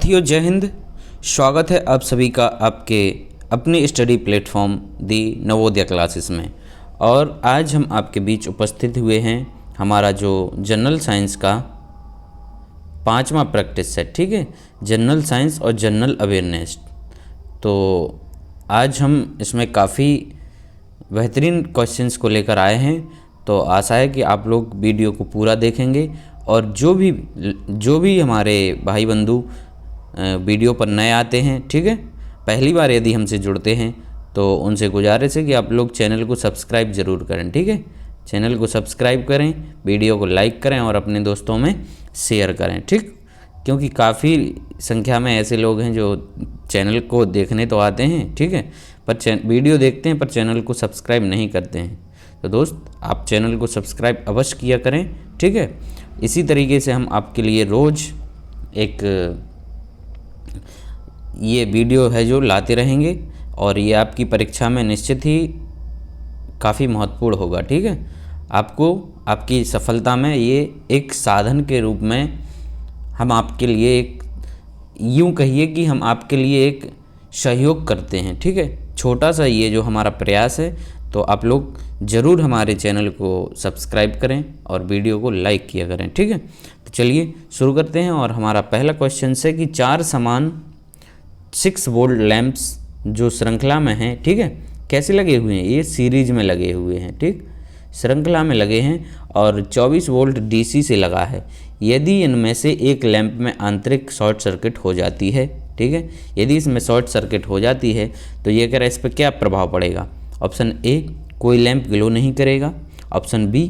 साथियों जय हिंद। स्वागत है आप सभी का आपके अपने स्टडी प्लेटफॉर्म दी नवोदय क्लासेस में। और आज हम आपके बीच उपस्थित हुए हैं हमारा जो जनरल साइंस का 5वां प्रैक्टिस सेट, ठीक है, जनरल साइंस और जनरल अवेयरनेस। तो आज हम इसमें काफ़ी बेहतरीन क्वेश्चंस को लेकर आए हैं। तो आशा है कि आप लोग वीडियो को पूरा देखेंगे और जो भी हमारे भाई बंधु वीडियो पर नए आते हैं, ठीक है, पहली बार यदि हमसे जुड़ते हैं तो उनसे गुजारिश है कि आप लोग चैनल को सब्सक्राइब ज़रूर करें, ठीक है। चैनल को सब्सक्राइब करें, वीडियो को लाइक करें और अपने दोस्तों में शेयर करें, ठीक, क्योंकि काफ़ी संख्या में ऐसे लोग हैं जो चैनल को देखने तो आते हैं, ठीक है, पर वीडियो देखते हैं पर चैनल को सब्सक्राइब नहीं करते हैं। तो दोस्त आप चैनल को सब्सक्राइब अवश्य किया करें, ठीक है। इसी तरीके से हम आपके लिए रोज़ एक ये वीडियो है जो लाते रहेंगे और ये आपकी परीक्षा में निश्चित ही काफ़ी महत्वपूर्ण होगा, ठीक है। आपको आपकी सफलता में ये एक साधन के रूप में हम आपके लिए एक यूँ कहिए कि हम आपके लिए एक सहयोग करते हैं, ठीक है। छोटा सा ये जो हमारा प्रयास है, तो आप लोग ज़रूर हमारे चैनल को सब्सक्राइब करें और वीडियो को लाइक किया करें, ठीक है। तो चलिए शुरू करते हैं। और हमारा पहला क्वेश्चन है कि 4 समान 6 वोल्ट लैंप्स जो श्रृंखला में हैं, ठीक है, कैसे लगे हुए हैं? ये सीरीज में लगे हुए हैं, ठीक, श्रृंखला में लगे हैं और 24 वोल्ट डीसी से लगा है। यदि इनमें से एक लैंप में आंतरिक शॉर्ट सर्किट हो जाती है, ठीक है, यदि इसमें शॉर्ट सर्किट हो जाती है तो ये कह रहा है इस पर क्या प्रभाव पड़ेगा। ऑप्शन ए, कोई लैंप ग्लो नहीं करेगा। ऑप्शन बी,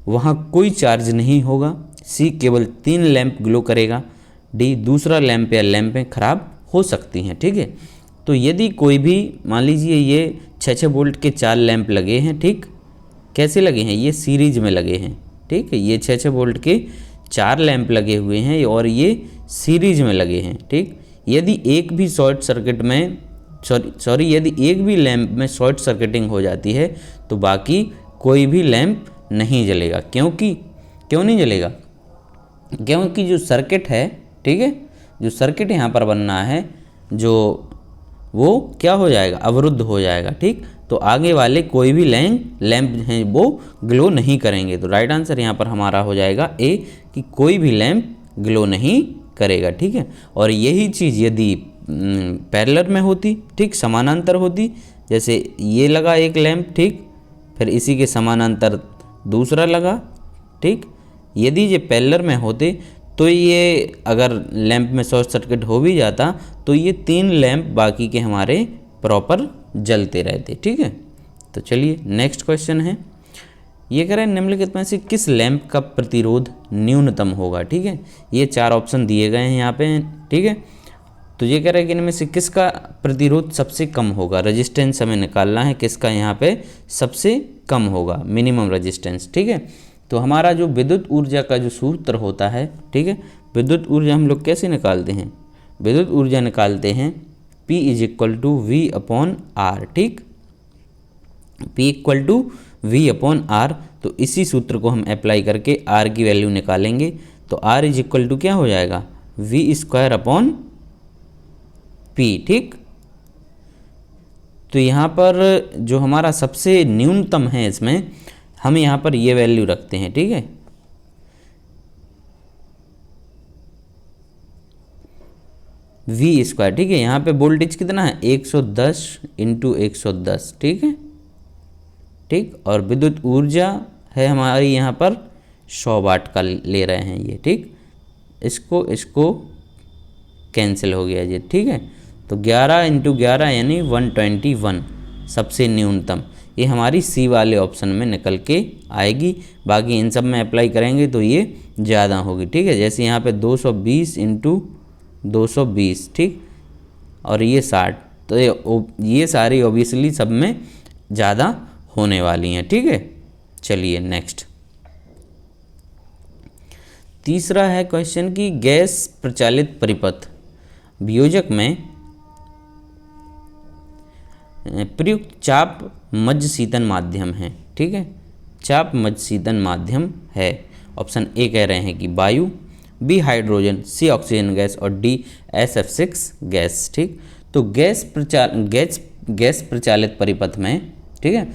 वहाँ कोई चार्ज नहीं होगा। सी, केवल 3 लैंप ग्लो करेगा। डी, दूसरा लैंप या लैंपें खराब हो सकती हैं, ठीक है। तो यदि कोई भी, मान लीजिए ये 6 वोल्ट के 4 लैंप लगे हैं, ठीक, कैसे लगे हैं? ये सीरीज में लगे हैं, ठीक है। ये 6 वोल्ट के 4 लैंप लगे हुए हैं और ये सीरीज में लगे हैं, ठीक। यदि एक भी शॉर्ट सर्किट में यदि एक भी लैंप में शॉर्ट सर्किटिंग हो जाती है तो बाकी कोई भी लैंप नहीं जलेगा। क्यों नहीं जलेगा? क्योंकि जो सर्किट है, ठीक है, जो सर्किट यहाँ पर बनना है जो वो क्या हो जाएगा? अवरुद्ध हो जाएगा, ठीक। तो आगे वाले कोई भी लैंप हैं वो ग्लो नहीं करेंगे। तो राइट आंसर यहाँ पर हमारा हो जाएगा ए, कि कोई भी लैंप ग्लो नहीं करेगा, ठीक है। और यही चीज़ यदि पैरेलल में होती, ठीक, समानांतर होती, जैसे ये लगा एक लैंप, ठीक, फिर इसी के समानांतर दूसरा लगा, ठीक, यदि ये पैरेलल में होते तो ये अगर लैंप में शॉर्ट सर्किट हो भी जाता तो ये 3 लैंप बाकी के हमारे प्रॉपर जलते रहते, ठीक है। तो चलिए नेक्स्ट क्वेश्चन है, ये कह रहे हैं निम्नलिखित में से किस लैंप का प्रतिरोध न्यूनतम होगा, ठीक है। ये 4 ऑप्शन दिए गए हैं यहाँ पे, ठीक है। तो ये कह रहे हैं कि इनमें से किसका प्रतिरोध सबसे कम होगा। रेजिस्टेंस हमें निकालना है, किसका यहाँ पे सबसे कम होगा, मिनिमम रेजिस्टेंस, ठीक है। तो हमारा जो विद्युत ऊर्जा का जो सूत्र होता है, ठीक है, विद्युत ऊर्जा हम लोग कैसे निकालते हैं? विद्युत ऊर्जा निकालते हैं P = V/R, ठीक, P = V/R। तो इसी सूत्र को हम अप्लाई करके R की वैल्यू निकालेंगे। तो R = क्या हो जाएगा? V² P, ठीक। तो यहाँ पर जो हमारा सबसे न्यूनतम है इसमें हम यहाँ पर ये वैल्यू रखते हैं, ठीक है, V², ठीक है। यहाँ पे वोल्टेज कितना है? 110 × 110, ठीक है, ठीक। और विद्युत ऊर्जा है हमारी यहाँ पर 100 वाट का ले रहे हैं ये, ठीक। इसको कैंसिल हो गया ये, ठीक है। तो 11 × 11 यानी 121 सबसे न्यूनतम, ये हमारी सी वाले ऑप्शन में निकल के आएगी। बाकी इन सब में अप्लाई करेंगे तो ये ज़्यादा होगी, ठीक है। जैसे यहाँ पे 220 × 220, ठीक, और ये 60, तो ये सारी ऑब्वियसली सब में ज़्यादा होने वाली हैं, ठीक है। चलिए नेक्स्ट, तीसरा है क्वेश्चन कि गैस प्रचालित परिपथ वियोजक में प्रयुक्त चाप मज्ज शीतन माध्यम है, ठीक है, चाप मज्ज शीतन माध्यम है। ऑप्शन ए कह रहे हैं कि वायु, बी हाइड्रोजन, सी ऑक्सीजन गैस और डी SF6 गैस। ठीक, तो गैस प्रचालित परिपथ में, ठीक है,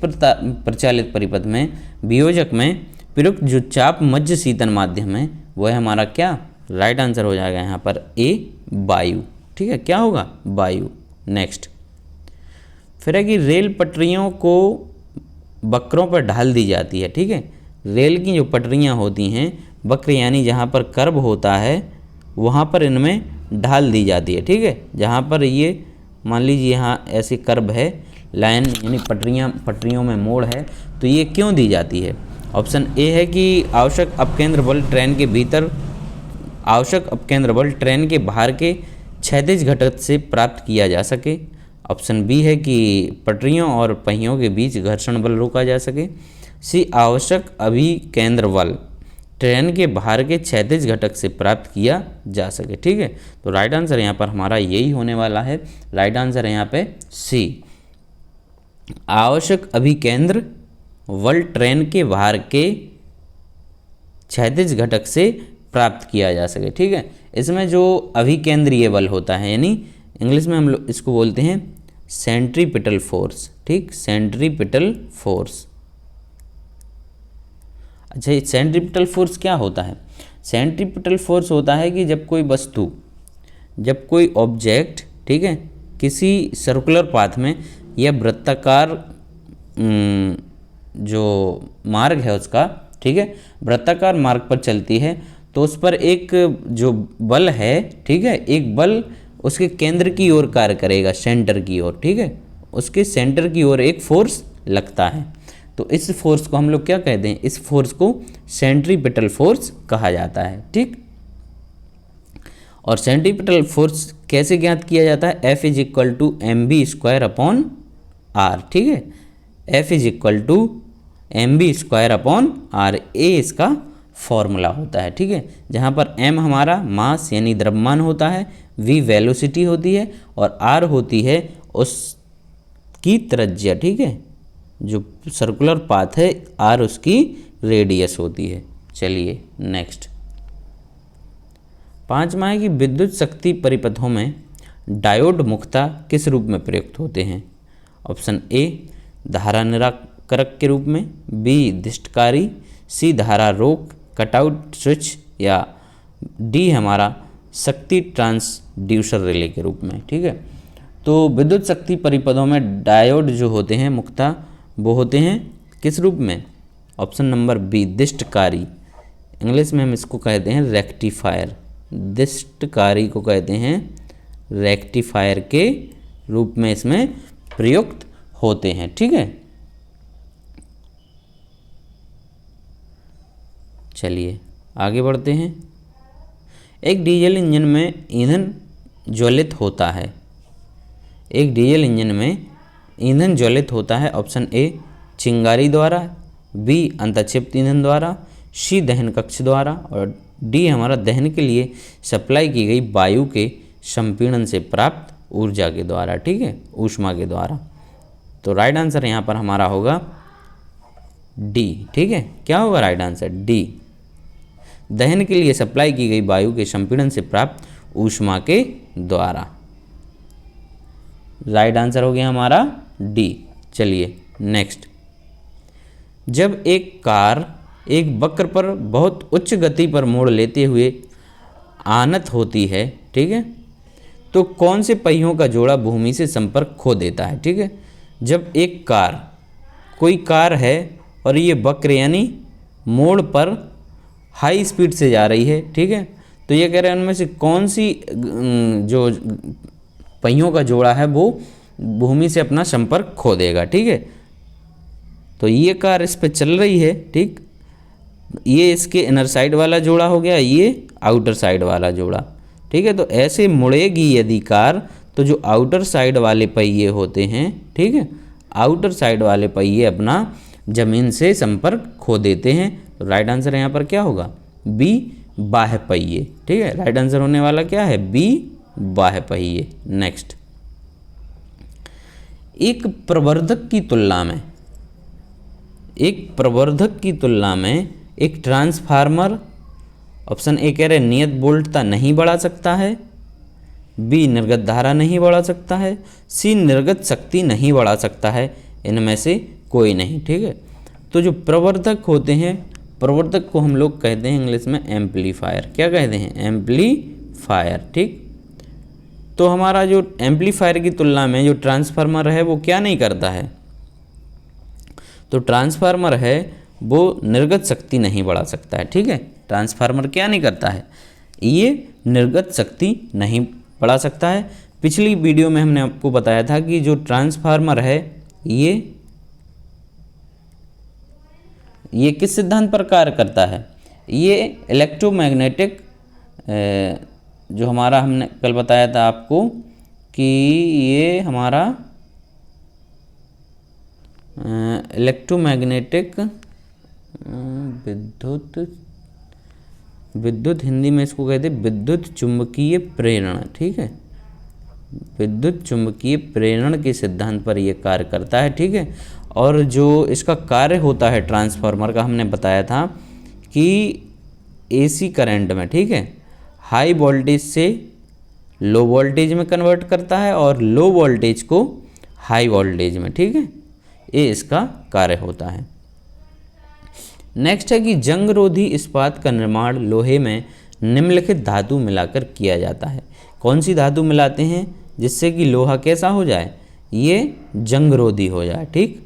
प्रचालित परिपथ में वियोजक में प्रयुक्त जो चाप मध्य शीतन माध्यम है वो है हमारा क्या, राइट आंसर हो जाएगा यहाँ पर ए वायु। ठीक है, क्या होगा, वायु। नेक्स्ट, फिर है कि रेल पटरियों को वक्रों पर ढाल दी जाती है। ठीक है, रेल की जो पटरियाँ होती हैं वक्र यानी जहाँ पर कर्व होता है वहाँ पर इनमें ढाल दी जाती है। ठीक है, जहाँ पर ये मान लीजिए यहाँ ऐसे कर्व है, लाइन यानी पटरियों में मोड़ है, तो ये क्यों दी जाती है। ऑप्शन ए है कि आवश्यक अपकेंद्र बल ट्रेन के भीतर, आवश्यक अपकेंद्र बल ट्रेन के बाहर के क्षैतिज घटक से प्राप्त किया जा सके। ऑप्शन बी है कि पटरियों और पहियों के बीच घर्षण बल रोका जा सके। सी आवश्यक अभिकेंद्र बल ट्रेन के बाहर के क्षैतिज घटक से प्राप्त किया जा सके। ठीक है, तो राइट आंसर यहाँ पर हमारा यही होने वाला है। राइट आंसर है यहाँ पे सी, आवश्यक अभिकेंद्र बल ट्रेन के बाहर के क्षैतिज घटक से प्राप्त किया जा सके। ठीक है, इसमें जो अभिकेंद्रीय बल होता है यानी इंग्लिश में हम लोग इसको बोलते हैं सेंट्रीपिटल फोर्स। ठीक, सेंट्रीपिटल फोर्स। अच्छा, ये सेंट्रीपिटल फोर्स क्या होता है। सेंट्रीपिटल फोर्स होता है कि जब कोई वस्तु, जब कोई ऑब्जेक्ट, ठीक है, किसी सर्कुलर पाथ में या वृत्ताकार जो मार्ग है उसका, ठीक है, वृत्ताकार मार्ग पर चलती है तो उस पर एक जो बल है, ठीक है, एक बल उसके केंद्र की ओर कार्य करेगा, सेंटर की ओर। ठीक है, उसके सेंटर की ओर एक फोर्स लगता है, तो इस फोर्स को हम लोग क्या कहते हैं, इस फोर्स को सेंट्रीपिटल फोर्स कहा जाता है। ठीक, और सेंट्रीपिटल फोर्स कैसे ज्ञात किया जाता है, F is equal to mv² ठीक है, F is equal to mv²/r, ए इसका फॉर्मूला होता है। ठीक है, जहाँ पर m हमारा मास यानी द्रव्यमान होता है, v वेलोसिटी होती है और r होती है उसकी त्रिज्या। ठीक है, जो सर्कुलर पाथ है r उसकी रेडियस होती है। चलिए नेक्स्ट, पांचवा है कि विद्युत शक्ति परिपथों में डायोड मुख्यतः किस रूप में प्रयुक्त होते हैं। ऑप्शन ए धारा निराकरक के रूप में, बी दिष्टकारी, सी धारा रोक कटआउट स्विच या डी हमारा शक्ति ट्रांसड्यूसर रिले के रूप में। ठीक है, तो विद्युत शक्ति परिपथों में डायोड जो होते हैं मुख्यतः वो होते हैं किस रूप में। ऑप्शन नंबर बी दिष्टकारी, इंग्लिश में हम इसको कहते हैं रेक्टिफायर, दिष्टकारी को कहते हैं रेक्टिफायर के रूप में इसमें प्रयुक्त होते हैं। ठीक है, चलिए आगे बढ़ते हैं। एक डीजल इंजन में ईंधन ज्वलित होता है, एक डीजल इंजन में ईंधन ज्वलित होता है। ऑप्शन ए चिंगारी द्वारा, बी अंतःक्षिप्त ईंधन द्वारा, सी दहन कक्ष द्वारा और डी हमारा दहन के लिए सप्लाई की गई वायु के संपीड़न से प्राप्त ऊर्जा के द्वारा। ठीक है, ऊष्मा के द्वारा। तो राइट आंसर यहाँ पर हमारा होगा डी। ठीक है, क्या होगा राइट आंसर, डी, दहन के लिए सप्लाई की गई वायु के संपीड़न से प्राप्त ऊष्मा के द्वारा। राइट आंसर हो गया हमारा डी। चलिए नेक्स्ट, जब एक कार एक वक्र पर बहुत उच्च गति पर मोड़ लेते हुए आनत होती है, ठीक है, तो कौन से पहियों का जोड़ा भूमि से संपर्क खो देता है। ठीक है, जब एक कार, कोई कार है और ये वक्र यानी मोड़ पर हाई स्पीड से जा रही है, ठीक है, तो ये कह रहे हैं उनमें से कौन सी जो पहियों का जोड़ा है वो भूमि से अपना संपर्क खो देगा। ठीक है, तो ये कार इस पे चल रही है, ठीक, ये इसके इनर साइड वाला जोड़ा हो गया, ये आउटर साइड वाला जोड़ा। ठीक है, तो ऐसे मुड़ेगी यदि कार, तो जो आउटर साइड वाले पहिए होते हैं, ठीक है, आउटर साइड वाले पहिए अपना जमीन से संपर्क खो देते हैं। तो राइट आंसर यहाँ पर क्या होगा, बी बाह्य पहिए। ठीक है, राइट आंसर होने वाला क्या है, बी बाह्य पहिए। नेक्स्ट, एक प्रवर्धक की तुलना में, एक प्रवर्धक की तुलना में एक ट्रांसफार्मर ऑप्शन ए कह रहे नियत वोल्टता नहीं बढ़ा सकता है, बी निर्गत धारा नहीं बढ़ा सकता है, सी निर्गत शक्ति नहीं बढ़ा सकता है, इनमें से कोई नहीं। ठीक है, तो जो प्रवर्धक होते हैं, प्रवर्धक को हम लोग कहते हैं इंग्लिश में एम्पलीफायर। क्या कहते हैं? एम्पलीफायर। ठीक, तो हमारा जो एम्पलीफायर की तुलना में जो ट्रांसफार्मर है वो क्या नहीं करता है? तो ट्रांसफार्मर है वो निर्गत शक्ति नहीं बढ़ा सकता है। ठीक है, ट्रांसफार्मर क्या नहीं करता है? ये निर्गत शक्ति नहीं बढ़ा सकता है। पिछली वीडियो में हमने आपको बताया था कि जो ट्रांसफार्मर है ये किस सिद्धांत पर कार्य करता है? ये इलेक्ट्रोमैग्नेटिक, जो हमारा हमने कल बताया था आपको कि ये हमारा इलेक्ट्रोमैग्नेटिक विद्युत हिंदी में इसको कहते हैं विद्युत चुंबकीय प्रेरण। ठीक है, विद्युत चुंबकीय प्रेरण के सिद्धांत पर यह कार्य करता है। ठीक है, और जो इसका कार्य होता है ट्रांसफार्मर का, हमने बताया था कि एसी करंट में, ठीक है, हाई वोल्टेज से लो वोल्टेज में कन्वर्ट करता है और लो वोल्टेज को हाई वोल्टेज में। ठीक है, ये इसका कार्य होता है। नेक्स्ट है कि जंगरोधी इस्पात का निर्माण लोहे में निम्नलिखित धातु मिलाकर किया जाता है। कौन सी धातु मिलाते हैं जिससे कि लोहा कैसा हो जाए? ये जंगरोधी हो जाए। ठीक,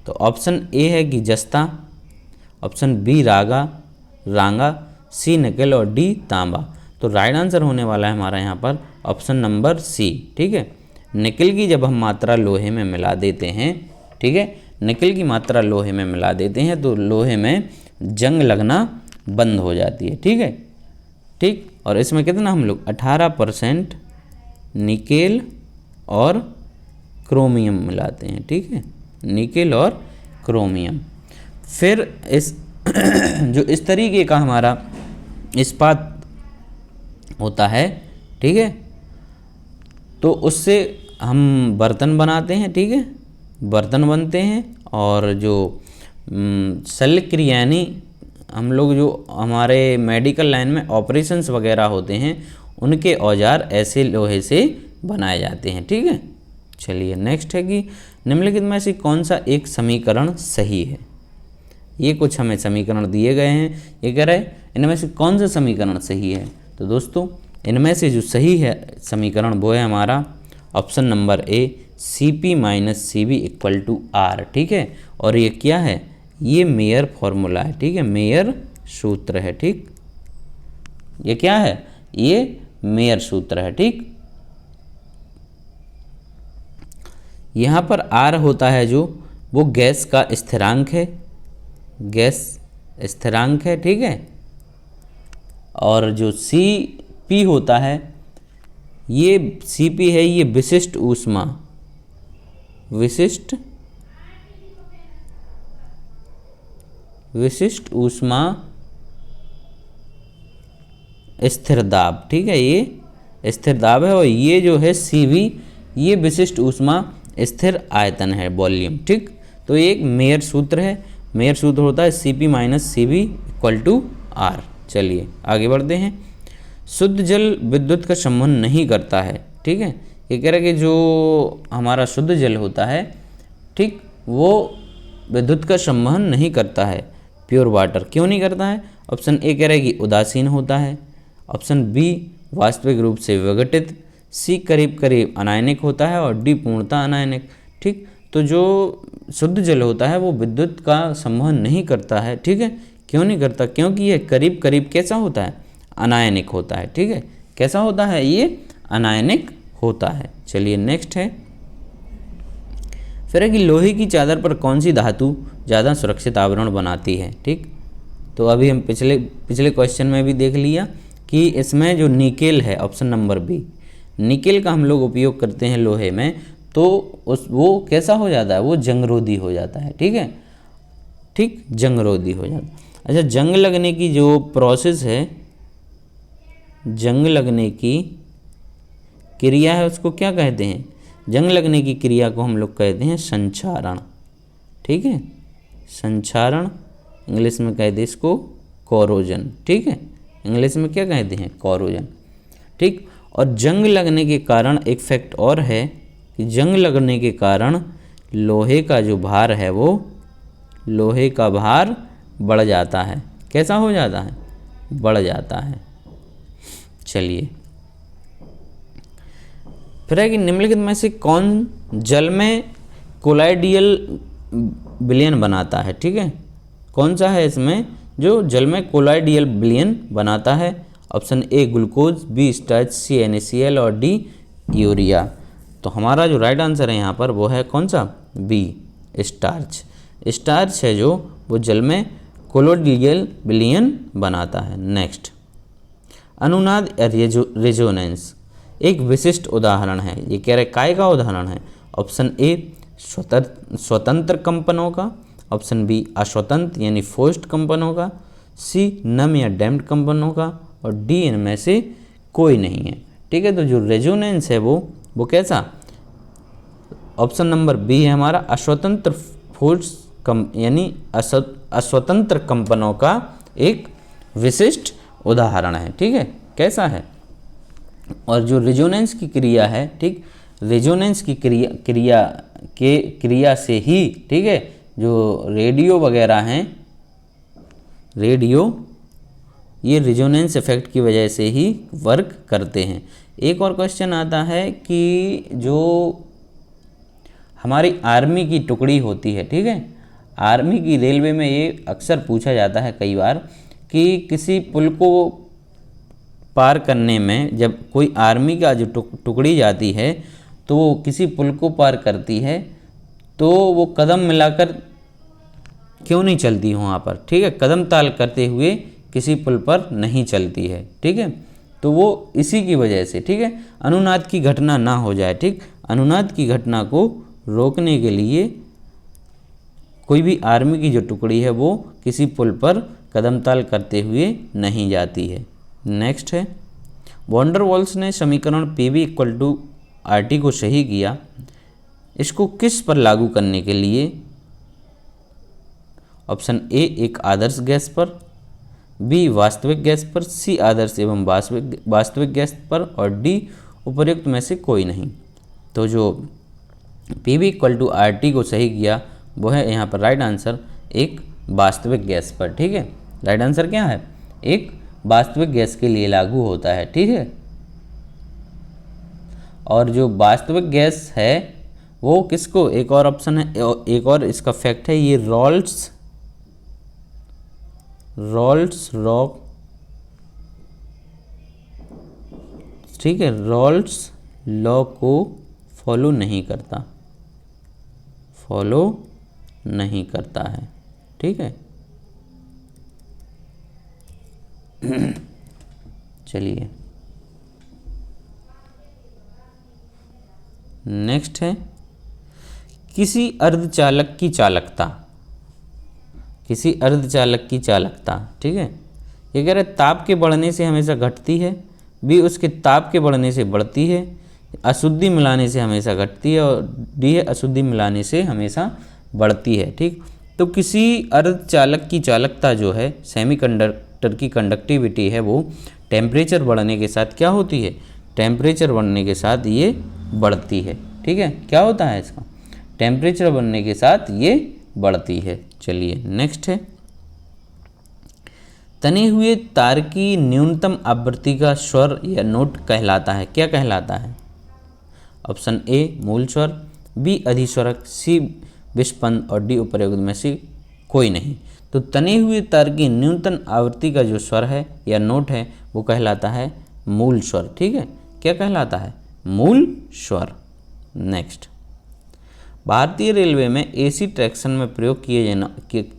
तो ऑप्शन ए है कि जस्ता, ऑप्शन बी रांगा, सी निकेल और डी तांबा। तो राइट आंसर होने वाला है हमारा यहाँ पर ऑप्शन नंबर सी। ठीक है, निकेल की जब हम मात्रा लोहे में मिला देते हैं, ठीक है, निकेल की मात्रा लोहे में मिला देते हैं तो लोहे में जंग लगना बंद हो जाती है। ठीक है, ठीक, और इसमें कितना हम लोग 18% निकेल और क्रोमियम मिलाते हैं। ठीक है, निकेल और क्रोमियम। फिर इस जो इस तरीके का हमारा इस्पात होता है, ठीक है, तो उससे हम बर्तन बनाते हैं। ठीक है, बर्तन बनते हैं और जो शल्यक्रिया यानी हम लोग जो हमारे मेडिकल लाइन में ऑपरेशंस वगैरह होते हैं उनके औजार ऐसे लोहे से बनाए जाते हैं। ठीक है, चलिए नेक्स्ट है कि निम्नलिखित में से कौन सा एक समीकरण सही है? ये कुछ हमें समीकरण दिए गए हैं, ये कह रहे हैं इनमें से कौन सा समीकरण सही है? तो दोस्तों इनमें से जो सही है समीकरण वो है हमारा option number A, Cp minus Cv equal to R. ठीक है, और ये क्या है? ये मेयर फॉर्मूला है। ठीक है, मेयर सूत्र है। ठीक, ये क्या है? ये मेयर सूत्र है। ठीक, यहाँ पर आर होता है जो वो गैस का स्थिरांक है, गैस स्थिरांक है। ठीक है, और जो Cp होता है, ये Cp है ये विशिष्ट ऊष्मा, विशिष्ट ऊष्मा स्थिर दाब। ठीक है, ये स्थिर दाब है और ये जो है Cv ये विशिष्ट ऊष्मा स्थिर आयतन है, वॉल्यूम। ठीक, तो ये एक मेयर सूत्र है। मेयर सूत्र होता है Cp minus Cv equal to R. चलिए आगे बढ़ते हैं। शुद्ध जल विद्युत का संवहन नहीं करता है। ठीक है, ये कह रहा है कि जो हमारा शुद्ध जल होता है, ठीक, वो विद्युत का संवहन नहीं करता है। प्योर वाटर क्यों नहीं करता है? ऑप्शन ए कह रहा है कि उदासीन होता है, ऑप्शन बी वास्तविक रूप से विघटित, सी करीब करीब अनायनिक होता है और डी पूर्णतः अनायनिक। ठीक, तो जो शुद्ध जल होता है वो विद्युत का संवहन नहीं करता है। ठीक है, क्यों नहीं करता? क्योंकि ये करीब करीब कैसा होता है? अनायनिक होता है। ठीक है, कैसा होता है? ये अनायनिक होता है। चलिए नेक्स्ट है, फिर है कि लोहे की चादर पर कौन सी धातु ज़्यादा सुरक्षित आवरण बनाती है। ठीक, तो अभी हम पिछले क्वेश्चन में भी देख लिया कि इसमें जो निकेल है, ऑप्शन नंबर बी, निकेल का हम लोग उपयोग करते हैं लोहे में, तो वो कैसा हो जाता है? वो जंगरोधी हो जाता है। ठीक है, ठीक, जंगरोधी हो जाता है। अच्छा, जंग लगने की जो प्रोसेस है, जंग लगने की क्रिया है, उसको क्या कहते हैं? जंग लगने की क्रिया को हम लोग कहते हैं संक्षारण। ठीक है, संक्षारण, इंग्लिश में कहते हैं इसको कोरोजन। ठीक है, इंग्लिश में क्या कहते हैं, कोरोजन। ठीक, और जंग लगने के कारण एक फैक्ट और है कि जंग लगने के कारण लोहे का जो भार है वो लोहे का भार बढ़ जाता है। कैसा हो जाता है, बढ़ जाता है। चलिए, फिर है कि निम्नलिखित में से कौन जल में कोलाइडियल विलयन बनाता है। ठीक है, कौन सा है इसमें जो जल में कोलाइडियल विलयन बनाता है। Option A glucose, B starch, C NaCl और डी यूरिया। तो हमारा जो राइट आंसर है यहाँ पर वो है कौन सा, बी स्टार्च। स्टार्च है जो वो जल में कोलाइडियल विलयन बनाता है। नेक्स्ट, अनुनाद रेजोनेंस एक विशिष्ट उदाहरण है। ये कह रहे काय का उदाहरण है। ऑप्शन ए स्वतंत्र कंपनों का, ऑप्शन बी अस्वतंत्र यानी फोर्स्ड कंपनों का, सी नम या डैम्प्ड कंपनों का और डी इनमें से कोई नहीं है। ठीक है, तो जो रेजोनेंस है वो कैसा, ऑप्शन नंबर बी है हमारा अस्वतंत्र फोर्स यानी अस्वतंत्र कंपनों का एक विशिष्ट उदाहरण है। ठीक है, कैसा है। और जो रेजोनेंस की क्रिया है, ठीक, रेजोनेंस की क्रिया से ही, ठीक है, जो रेडियो वगैरह हैं, रेडियो ये रेजोनेंस इफेक्ट की वजह से ही वर्क करते हैं। एक और क्वेश्चन आता है कि जो हमारी आर्मी की टुकड़ी होती है, ठीक है, आर्मी की रेलवे में ये अक्सर पूछा जाता है कई बार कि किसी पुल को पार करने में जब कोई आर्मी का जो टुकड़ी जाती है तो वो किसी पुल को पार करती है तो वो कदम मिलाकर क्यों नहीं चलती हो वहाँ पर। ठीक है, कदम ताल करते हुए किसी पुल पर नहीं चलती है। ठीक है, तो वो इसी की वजह से, ठीक है, अनुनाद की घटना ना हो जाए। ठीक, अनुनाद की घटना को रोकने के लिए कोई भी आर्मी की जो टुकड़ी है वो किसी पुल पर कदम ताल करते हुए नहीं जाती है। नेक्स्ट है, वॉन डर वाल्स ने समीकरण PV = RT को सही किया। इसको किस पर लागू करने के लिए। ऑप्शन ए एक आदर्श गैस पर, बी वास्तविक गैस पर, सी आदर्श एवं वास्तविक गैस पर और डी उपर्युक्त में से कोई नहीं। तो जो PV = RT को सही किया वो है यहाँ पर राइट आंसर एक वास्तविक गैस पर। ठीक है, राइट आंसर क्या है, एक वास्तविक गैस के लिए लागू होता है। ठीक है, और जो वास्तविक गैस है वो किसको, एक और ऑप्शन है, एक और इसका फैक्ट है, ये रॉल्स रॉक, ठीक है, रॉल्स लॉ को फॉलो नहीं करता है। ठीक है, चलिए नेक्स्ट है, किसी अर्धचालक की चालकता, ठीक है, ये कह रहे ताप के बढ़ने से हमेशा घटती है, बी उसके ताप के बढ़ने से बढ़ती है, अशुद्धि मिलाने से हमेशा घटती है और डी है अशुद्धि मिलाने से हमेशा बढ़ती है। ठीक, तो किसी अर्धचालक की चालकता जो है, सेमीकंडक्टर की कंडक्टिविटी है, वो टेम्परेचर बढ़ने के साथ क्या होती है, टेम्परेचर बढ़ने के साथ ये बढ़ती है। ठीक है, क्या होता है इसका, टेम्परेचर बढ़ने के साथ ये बढ़ती है। चलिए नेक्स्ट है, तने हुए तार की न्यूनतम आवृत्ति का स्वर या नोट कहलाता है, क्या कहलाता है। ऑप्शन ए मूल स्वर, बी अधिस्वरक, सी विस्पंद और डी उपर्युक्त में से कोई नहीं। तो तने हुए तार की न्यूनतम आवृत्ति का जो स्वर है या नोट है वो कहलाता है मूल स्वर। ठीक है, क्या कहलाता है, मूल स्वर। नेक्स्ट, भारतीय रेलवे में AC ट्रैक्शन में प्रयोग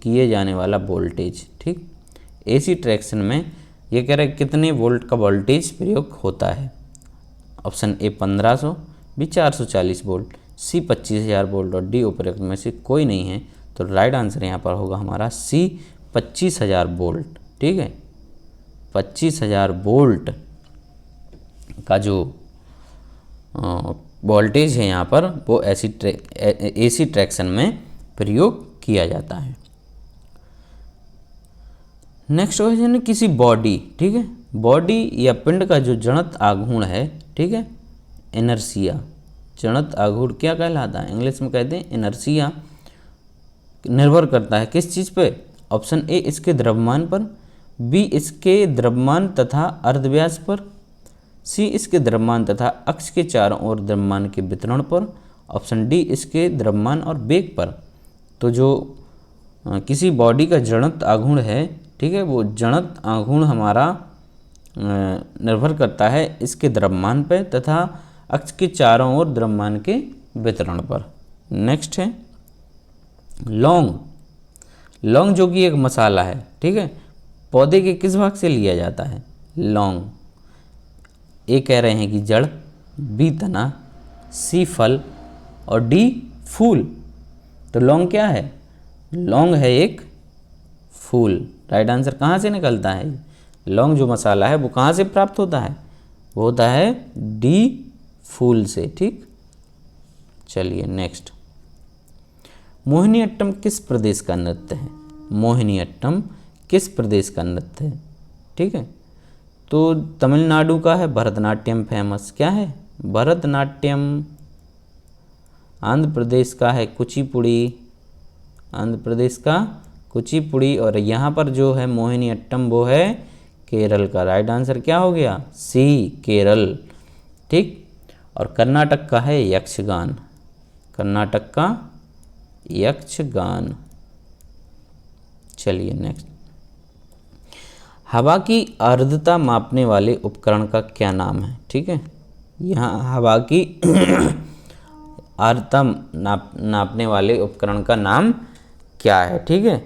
किए जाने वाला वोल्टेज, ठीक, AC ट्रैक्शन में ये कह रहे कितने वोल्ट का वोल्टेज प्रयोग होता है। Option A 1500, B 440 volt, C 25,000 volt और डी उपर्युक्त में से कोई नहीं है। तो राइट आंसर यहाँ पर होगा हमारा सी 25,000 वोल्ट। ठीक है, 25,000 वोल्ट का जो वोल्टेज है यहाँ पर वो AC ट्रैक्शन में प्रयोग किया जाता है। नेक्स्ट क्वेश्चन है किसी बॉडी, ठीक है, बॉडी या पिंड का जो जड़त आघूर्ण है, ठीक है, इनर्शिया, जड़त आघूर्ण क्या कहलाता है, इंग्लिश में कहते हैं इनर्शिया, निर्भर करता है किस चीज़ पे, ऑप्शन ए इसके द्रव्यमान पर, बी इसके द्रव्यमान तथा अर्धव्यास पर, सी इसके द्रव्यमान तथा अक्ष के चारों ओर द्रव्यमान के वितरण पर, ऑप्शन डी इसके द्रव्यमान और वेग पर। तो जो किसी बॉडी का जड़त आघूर्ण है, ठीक है, वो जड़त आघूर्ण हमारा निर्भर करता है इसके द्रव्यमान पर तथा अक्ष के चारों ओर द्रव्यमान के वितरण पर। नेक्स्ट है लौंग, लौंग जो कि एक मसाला है, ठीक है, पौधे के किस भाग से लिया जाता है, लौंग, ए कह रहे हैं कि जड़, बी तना, सी फल और डी फूल। तो लौंग क्या है, लौंग है एक फूल। राइट आंसर कहाँ से निकलता है, लौंग जो मसाला है वो कहाँ से प्राप्त होता है, वो होता है डी फूल से। ठीक, चलिए नेक्स्ट, मोहिनीअट्टम किस प्रदेश का नृत्य है, मोहिनीअट्टम किस प्रदेश का नृत्य है, ठीक है, तो तमिलनाडु का है भरतनाट्यम फेमस, क्या है भरतनाट्यम। आंध्र प्रदेश का है कुचिपुड़ी, आंध्र प्रदेश का कुचिपुड़ी। और यहाँ पर जो है मोहिनीअट्टम वो है केरल का। राइट आंसर क्या हो गया, सी केरल। ठीक, और कर्नाटक का है यक्षगान, कर्नाटक का यक्षगान। चलिए नेक्स्ट, हवा की आर्द्रता मापने वाले उपकरण का क्या नाम है, ठीक है, यहाँ हवा की आर्द्रता नापने वाले उपकरण का नाम क्या है, ठीक है,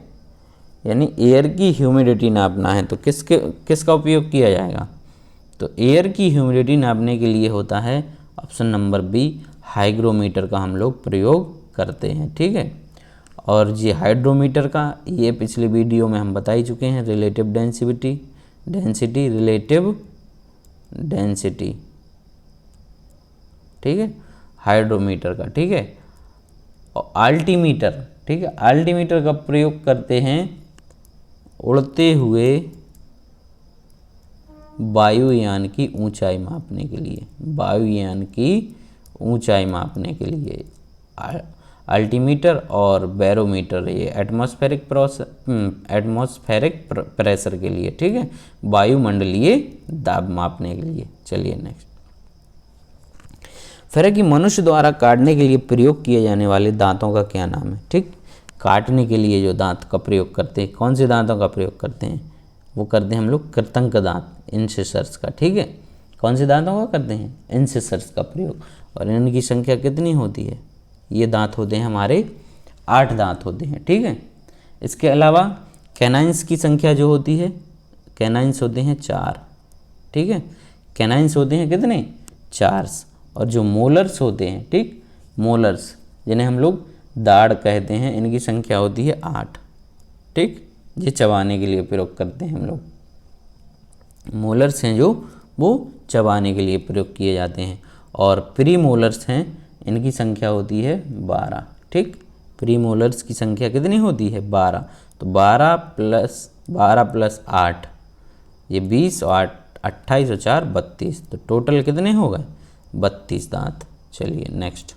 यानी एयर की ह्यूमिडिटी नापना है तो किसका उपयोग किया जाएगा, तो एयर की ह्यूमिडिटी नापने के लिए होता है ऑप्शन नंबर बी, हाइग्रोमीटर का हम लोग प्रयोग करते हैं। ठीक है, और ये हाइड्रोमीटर का ये पिछले वीडियो में हम बता ही चुके हैं, रिलेटिव डेंसिटी रिलेटिव डेंसिटी, ठीक है, हाइड्रोमीटर का। ठीक है, और अल्टीमीटर, ठीक है, अल्टीमीटर का प्रयोग करते हैं उड़ते हुए वायुयान की ऊंचाई मापने के लिए, वायुयान की ऊंचाई मापने के लिए अल्टीमीटर और बैरोमीटर, ये एटमॉस्फेरिक प्रेशर के लिए, ठीक है, वायुमंडलीय दाब मापने के लिए। चलिए नेक्स्ट, फिर कि मनुष्य द्वारा काटने के लिए प्रयोग किए जाने वाले दांतों का क्या नाम है। ठीक, काटने के लिए जो दांत का प्रयोग करते हैं, कौन से दांतों का प्रयोग करते हैं, वो करते हैं हम लोग कृतंक दांत, इंसिसर्स का। ठीक है, कौन से दांतों का करते हैं, इंसिसर्स का प्रयोग। और इनकी संख्या कितनी होती है, ये दांत होते हैं हमारे 8 दांत होते हैं। ठीक है, इसके अलावा कैनाइंस की संख्या जो होती है, कैनाइंस होते हैं 4। ठीक है, कैनाइंस होते हैं कितने, 4। और जो मोलर्स होते हैं, ठीक, मोलर्स जिन्हें हम लोग दाढ़ कहते हैं, इनकी संख्या होती है 8। ठीक, ये चबाने के लिए प्रयोग करते हैं हम लोग। मोलर्स हैं जो वो चबाने के लिए प्रयोग किए जाते हैं। और प्री मोलर्स हैं, इनकी संख्या होती है 12। ठीक, प्री मोलर्स की संख्या कितनी होती है, 12। तो 12 प्लस 8 ये 20 और 8 28 और 4 32, तो टोटल कितने हो गए, 32 दांत। चलिए नेक्स्ट,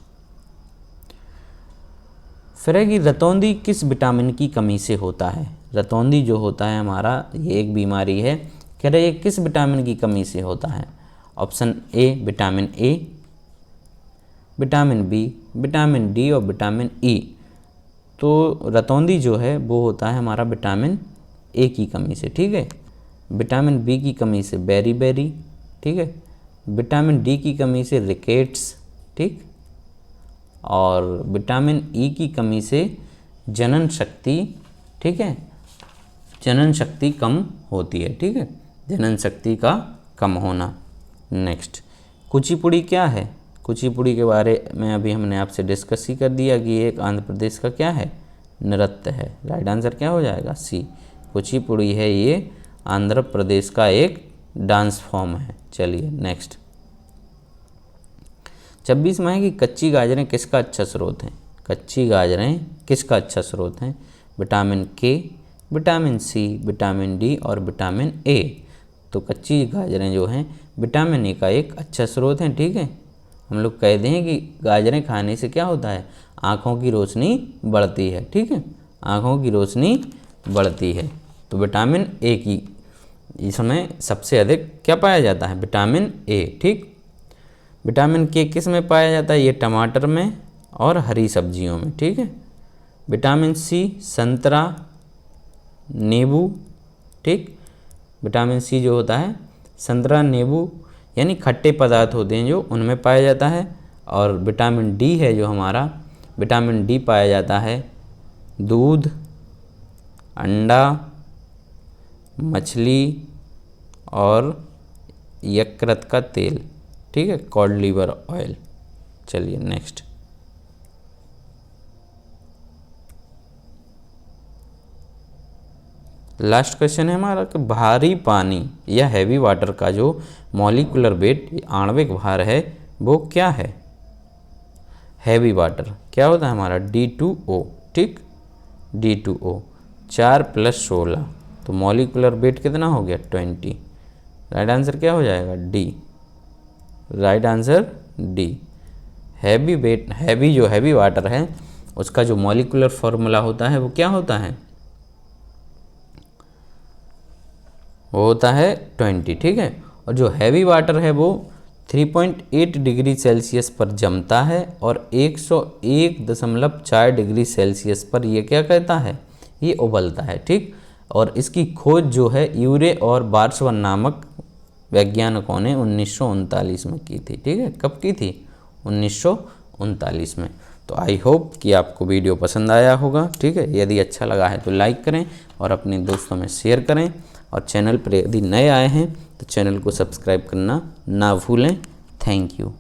फिर कि रतौंधी किस विटामिन की कमी से होता है। रतौंधी जो होता है हमारा, ये एक बीमारी है, कह रहे ये किस विटामिन की कमी से होता है। Option A vitamin A, vitamin B, vitamin D और विटामिन ई। तो रतौंधी जो है वो होता है हमारा विटामिन ए की कमी से। ठीक है, विटामिन बी की कमी से बेरी, ठीक है, विटामिन डी की कमी से रिकेट्स, ठीक, और विटामिन ई की कमी से जनन शक्ति, ठीक है, जनन शक्ति कम होती है। ठीक है, जनन शक्ति का कम होना। नेक्स्ट, कुचिपुड़ी क्या है, कुचिपुड़ी के बारे में अभी हमने आपसे डिस्कस ही कर दिया कि ये एक आंध्र प्रदेश का क्या है, नृत्य है। राइट आंसर क्या हो जाएगा, सी, कुचिपुड़ी है ये आंध्र प्रदेश का एक डांस फॉर्म है। चलिए नेक्स्ट, 26 माह की कच्ची गाजरें किसका अच्छा स्रोत हैं, कच्ची गाजरें किसका अच्छा स्रोत हैं, विटामिन के, विटामिन सी, विटामिन डी और विटामिन ए। तो कच्ची गाजरें जो हैं विटामिन ए का एक अच्छा स्रोत हैं, ठीक है। हम लोग कहते हैं कि गाजरें खाने से क्या होता है, आँखों की रोशनी बढ़ती है, ठीक है, आँखों की रोशनी बढ़ती है। तो विटामिन ए की इसमें सबसे अधिक क्या पाया जाता है, विटामिन ए, ठीक। विटामिन के किस में पाया जाता है, ये टमाटर में और हरी सब्जियों में, ठीक है। विटामिन सी संतरा, नींबू, ठीक। विटामिन सी जो होता है संतरा, नींबू यानी खट्टे पदार्थ होते हैं जो, उनमें पाया जाता है। और विटामिन डी है जो हमारा, विटामिन डी पाया जाता है दूध, अंडा, मछली और यकृत का तेल, ठीक है, कॉड लीवर ऑयल। चलिए नेक्स्ट। लास्ट क्वेश्चन है हमारा कि भारी पानी या हैवी वाटर का जो मॉलिक्यूलर वेट, आणविक भार है, वो क्या है। हैवी वाटर क्या होता है हमारा, D2O, ठीक, D2O 4 + 16, तो मॉलिक्यूलर वेट कितना हो गया 20। राइट आंसर क्या हो जाएगा, D. Right answer D. Heavy weight, heavy जो हैवी वाटर है उसका जो मॉलिक्यूलर फॉर्मूला होता है वो क्या होता है, वो होता है 20, ठीक है। और जो हैवी वाटर है वो 3.8 डिग्री सेल्सियस पर जमता है और 101.4 डिग्री सेल्सियस पर ये क्या कहता है, ये उबलता है, ठीक। और इसकी खोज जो है यूरे और बार्सवन नामक वैज्ञानिकों ने 1939 में की थी, ठीक है। कब की थी, 1939 में। तो आई होप कि आपको वीडियो पसंद आया होगा, ठीक है। यदि अच्छा लगा है तो लाइक करें और अपने दोस्तों में शेयर करें, और चैनल पर यदि नए आए हैं तो चैनल को सब्सक्राइब करना ना भूलें। Thank you.